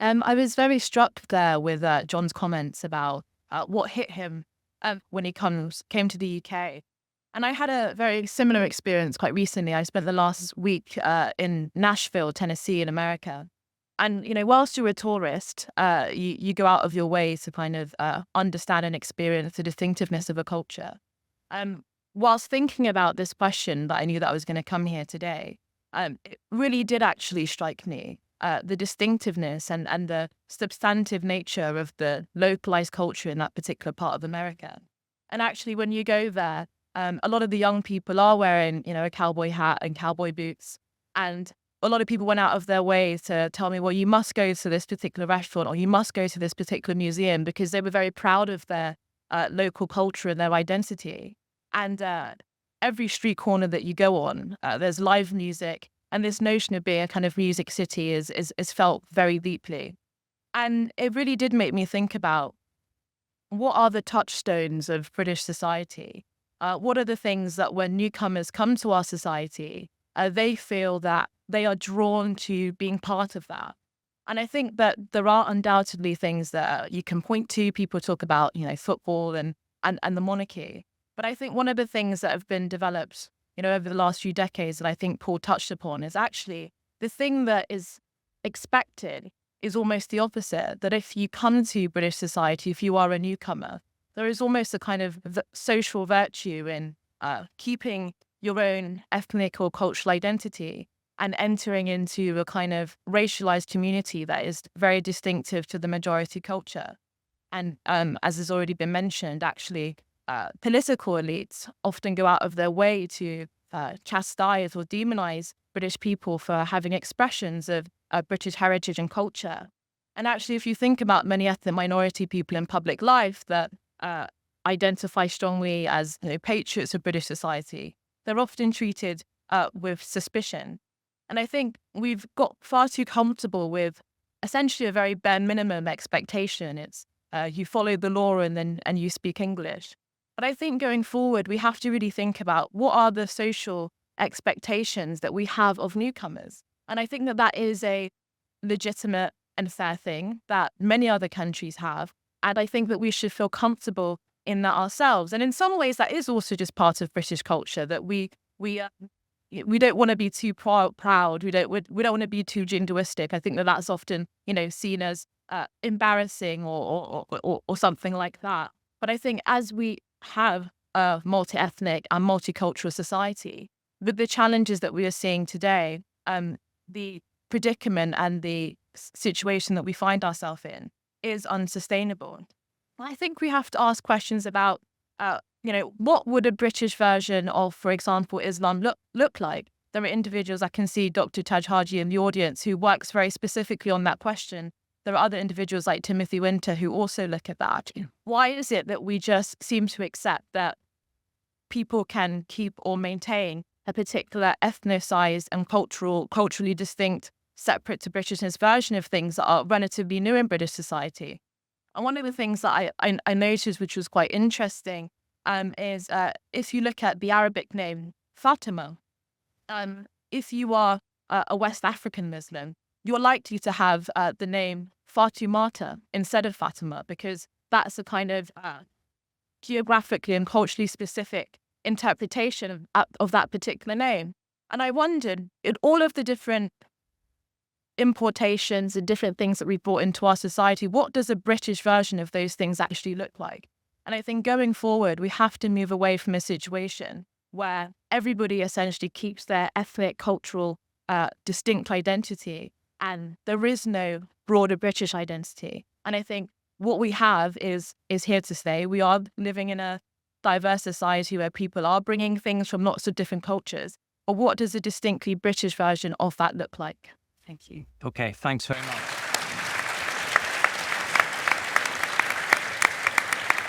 I was very struck there with John's comments about what hit him when he came to the UK. And I had a very similar experience quite recently. I spent the last week in Nashville, Tennessee, in America. And, whilst you're a tourist, you go out of your way to kind of understand and experience the distinctiveness of a culture. Um, whilst thinking about this question that I knew that I was going to come here today, it really did actually strike me the distinctiveness and the substantive nature of the localized culture in that particular part of America. And actually, when you go there, a lot of the young people are wearing, a cowboy hat and cowboy boots. And a lot of people went out of their way to tell me, well, you must go to this particular restaurant or you must go to this particular museum, because they were very proud of their local culture and their identity. And every street corner that you go on, there's live music. And this notion of being a kind of music city is felt very deeply. And it really did make me think about, what are the touchstones of British society? What are the things that when newcomers come to our society, they feel that they are drawn to being part of that? And I think that there are undoubtedly things that you can point to. People talk about, football and the monarchy. But I think one of the things that have been developed, over the last few decades that I think Paul touched upon is actually the thing that is expected is almost the opposite. That if you come to British society, if you are a newcomer, there is almost a kind of social virtue in keeping your own ethnic or cultural identity and entering into a kind of racialized community that is very distinctive to the majority culture. And as has already been mentioned, actually, political elites often go out of their way to chastise or demonize British people for having expressions of British heritage and culture. And actually, if you think about many ethnic minority people in public life that identify strongly as patriots of British society, they're often treated with suspicion. And I think we've got far too comfortable with essentially a very bare minimum expectation. It's you follow the law and you speak English. But I think going forward, we have to really think about, what are the social expectations that we have of newcomers? And I think that that is a legitimate and fair thing that many other countries have. And I think that we should feel comfortable in that ourselves. And in some ways, that is also just part of British culture, that we don't want to be too proud. We don't want to be too jingoistic. I think that that's often, seen as embarrassing or something like that. But I think as we have a multi-ethnic and multicultural society, with the challenges that we are seeing today, the predicament and the situation that we find ourselves in is unsustainable. I think we have to ask questions about, what would a British version of, for example, Islam look like? There are individuals, I can see Dr. Taj Haji in the audience, who works very specifically on that question. There are other individuals like Timothy Winter who also look at that. Why is it that we just seem to accept that people can keep or maintain a particular ethnicized and culturally distinct, separate to Britishness version of things that are relatively new in British society? And one of the things that I noticed, which was quite interesting, is if you look at the Arabic name Fatima, if you are a West African Muslim, you're likely to have the name Fatumata instead of Fatima, because that's a kind of geographically and culturally specific interpretation of that particular name. And I wondered, in all of the different importations and different things that we brought into our society, what does a British version of those things actually look like? And I think going forward, we have to move away from a situation where everybody essentially keeps their ethnic, cultural, distinct identity, and there is no broader British identity. And I think what we have is here to stay. We are living in a diverse society where people are bringing things from lots of different cultures. But what does a distinctly British version of that look like? Thank you. Okay, thanks very much.